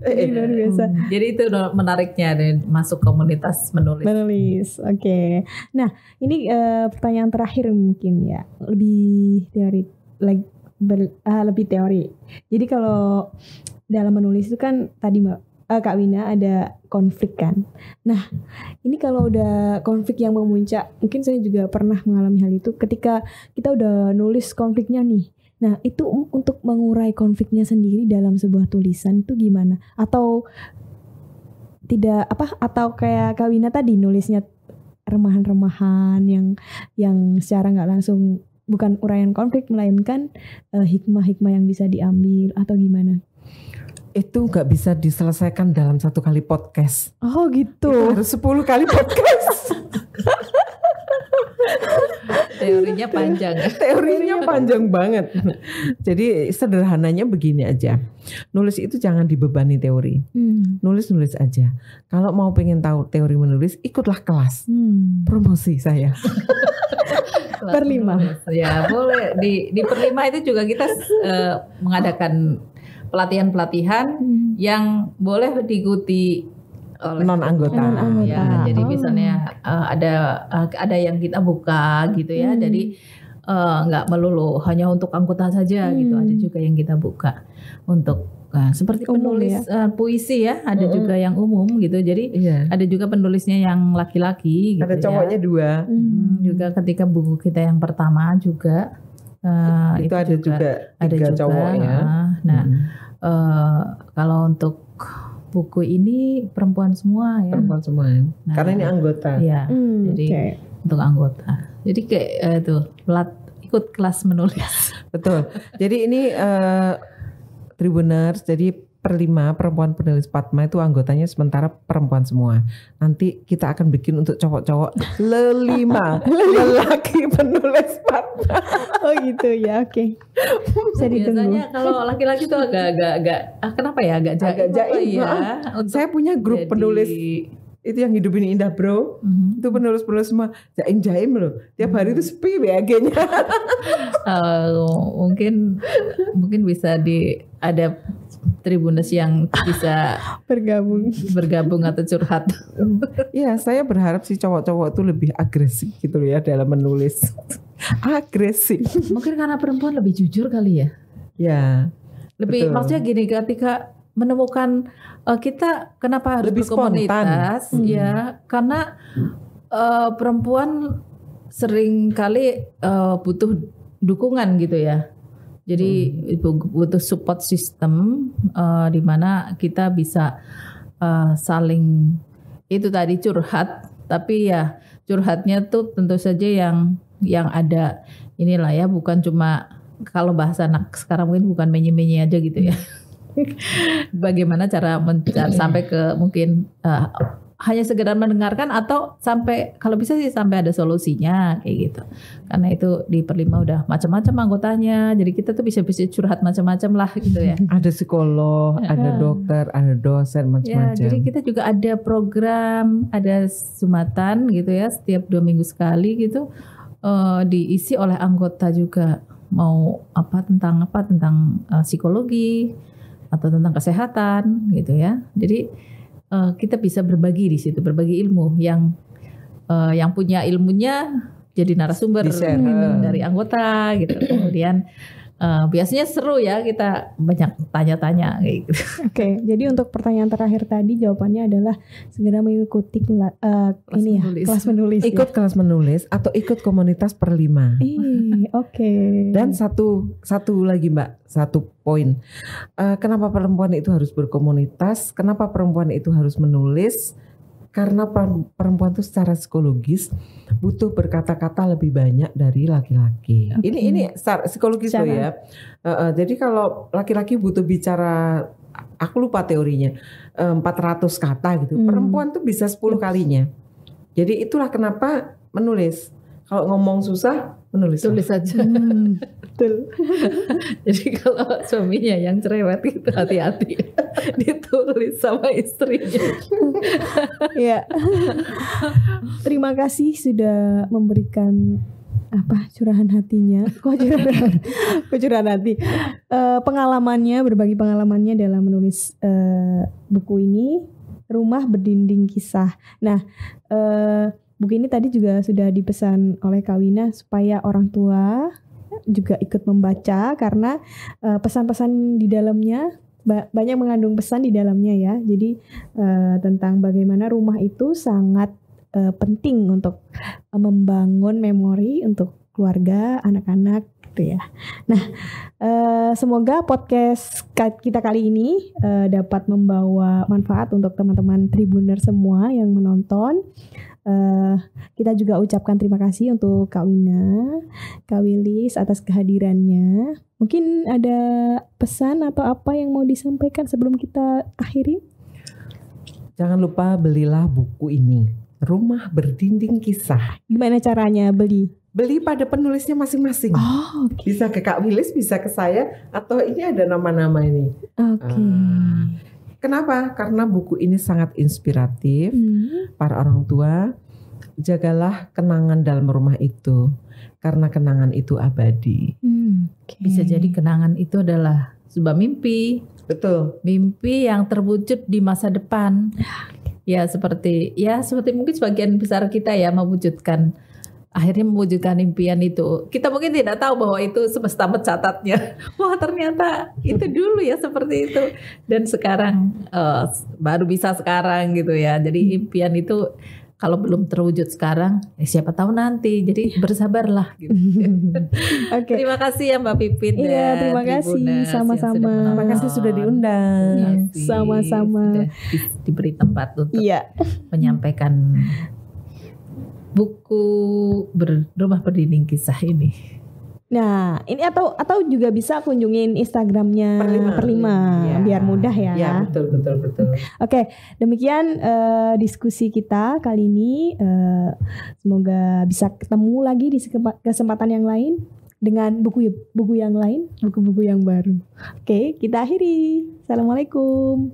Luar biasa. Jadi itu menariknya masuk komunitas menulis. Oke. Nah, ini pertanyaan terakhir mungkin ya, lebih teori, lebih teori. Jadi kalau dalam menulis itu kan tadi Kak Wina ada konflik kan. Nah, ini kalau udah konflik yang memuncak, mungkin saya juga pernah mengalami hal itu ketika kita udah nulis konfliknya nih. Nah, itu untuk mengurai konfliknya sendiri dalam sebuah tulisan itu gimana? Atau tidak atau kayak Kak Wina tadi nulisnya remahan-remahan yang secara nggak langsung, bukan uraian konflik melainkan hikmah-hikmah yang bisa diambil atau gimana? Itu nggak bisa diselesaikan dalam 1 kali podcast. Oh gitu. Itu harus 10 kali podcast. Teorinya panjang. Teorinya panjang banget. Jadi sederhananya begini aja. Nulis itu jangan dibebani teori. Nulis aja. Kalau mau pengen tahu teori menulis, ikutlah kelas. Promosi saya. Per 5. Ya boleh. Di per 5 itu juga kita mengadakan pelatihan-pelatihan yang boleh diikuti oleh non anggota. Ya, jadi misalnya ada yang kita buka gitu ya. Jadi nggak melulu hanya untuk anggota saja gitu. Ada juga yang kita buka untuk seperti penulis puisi ya. Ada juga yang umum gitu. Jadi ada juga penulisnya yang laki-laki. Gitu, ada cowoknya 2. Juga ketika buku kita yang pertama juga itu ada juga 3 cowok ya. Nah kalau untuk buku ini perempuan semua ya. Perempuan semua. Nah, karena ini anggota. Iya. Jadi untuk anggota. Jadi kayak ikut kelas menulis. Betul. Jadi ini Tribuners, jadi per 5 perempuan penulis Padma itu anggotanya sementara perempuan semua. Nanti kita akan bikin untuk cowok-cowok 5 lelaki penulis Padma. Oh gitu ya, oke. Bisa ditunggu. Biasanya kalau laki-laki tuh agak kenapa ya agak jaim ya. Saya punya grup penulis itu yang hidup ini indah bro. Itu penulis-penulis semua jaim loh. Tiap hari itu sepi BAG-nya. Mungkin bisa ada Tribuners yang bisa bergabung atau curhat. Iya, saya berharap si cowok-cowok itu lebih agresif gitu loh ya dalam menulis. Agresif. Mungkin karena perempuan lebih jujur kali ya. Ya. Lebih betul. Maksudnya gini, ketika menemukan kita kenapa harus lebih berkomunitas ya, karena perempuan sering kali butuh dukungan gitu ya. Jadi butuh support system di mana kita bisa saling itu tadi curhat, tapi ya curhatnya tuh tentu saja yang ada inilah ya, bukan cuma kalau bahasa anak sekarang mungkin bukan menye-menye aja gitu ya. Bagaimana cara sampai ke mungkin hanya sekedar mendengarkan atau sampai kalau bisa sih sampai ada solusinya kayak gitu. Karena itu di per 5 udah macam-macam anggotanya. Jadi kita tuh bisa curhat macam-macam lah gitu ya. Ada psikolog, ada dokter, ada dosen macam-macam. Ya, jadi kita juga ada program, ada Sumatan gitu ya, setiap 2 minggu sekali gitu diisi oleh anggota juga. Mau tentang psikologi atau tentang kesehatan gitu ya. Jadi kita bisa berbagi di situ, berbagi ilmu yang punya ilmunya jadi narasumber dari anggota gitu. Kemudian biasanya seru ya, kita banyak tanya-tanya kayak gitu. Oke, jadi untuk pertanyaan terakhir tadi jawabannya adalah segera mengikuti kelas menulis. Ikut kelas menulis atau ikut komunitas per 5. Oke. Dan satu lagi Mbak, satu poin. Kenapa perempuan itu harus berkomunitas? Kenapa perempuan itu harus menulis? Karena perempuan itu secara psikologis butuh berkata-kata lebih banyak dari laki-laki. Okay. Ini psikologis loh ya. Jadi kalau laki-laki butuh bicara, aku lupa teorinya, 400 kata gitu. Perempuan tuh bisa 10 kalinya. Jadi itulah kenapa menulis. Kalau ngomong susah, menulis. Tulis saja. Betul. Jadi kalau suaminya yang cerewet gitu hati-hati ditulis sama istrinya. Ya. Terima kasih sudah memberikan curahan hatinya. Curahan hati. Pengalamannya, berbagi pengalamannya dalam menulis buku ini, Rumah Berdinding Kisah. Nah, buku ini tadi juga sudah dipesan oleh Kak Wina supaya orang tua juga ikut membaca karena pesan-pesan di dalamnya banyak mengandung pesan di dalamnya ya. Jadi tentang bagaimana rumah itu sangat penting untuk membangun memori untuk keluarga, anak-anak gitu ya. Nah, semoga podcast kita kali ini dapat membawa manfaat untuk teman-teman Tribuner semua yang menonton. Kita juga ucapkan terima kasih untuk Kak Wina, Kak Wilis atas kehadirannya. Mungkin ada pesan atau apa yang mau disampaikan sebelum kita akhiri? Jangan lupa belilah buku ini, Rumah Berdinding Kisah. Gimana caranya beli? Beli pada penulisnya masing-masing. Oh, okay. Bisa ke Kak Wilis, bisa ke saya, atau ini ada nama-nama ini. Oke. Kenapa? Karena buku ini sangat inspiratif. Para orang tua, jagalah kenangan dalam rumah itu, karena kenangan itu abadi. Okay. Bisa jadi kenangan itu adalah sebuah mimpi. Betul. Mimpi yang terwujud di masa depan. Ya seperti mungkin sebagian besar kita ya akhirnya mewujudkan impian itu. Kita mungkin tidak tahu bahwa itu semesta mencatatnya. Wah ternyata itu dulu ya seperti itu. Dan sekarang baru bisa sekarang gitu ya. Jadi impian itu kalau belum terwujud sekarang, siapa tahu nanti. Jadi bersabarlah gitu. Okay. Terima kasih ya Mbak Pipit. Iya, terima kasih. Sama-sama. Terima kasih sudah diundang. Sama-sama. Diberi tempat untuk menyampaikan buku Rumah Berdinding Kisah ini. Nah, ini atau juga bisa kunjungin Instagramnya Perlima ya, biar mudah ya. Ya, betul. Oke, demikian diskusi kita kali ini. Semoga bisa ketemu lagi di kesempatan yang lain dengan buku yang lain, buku-buku yang baru. Oke, kita akhiri. Assalamualaikum.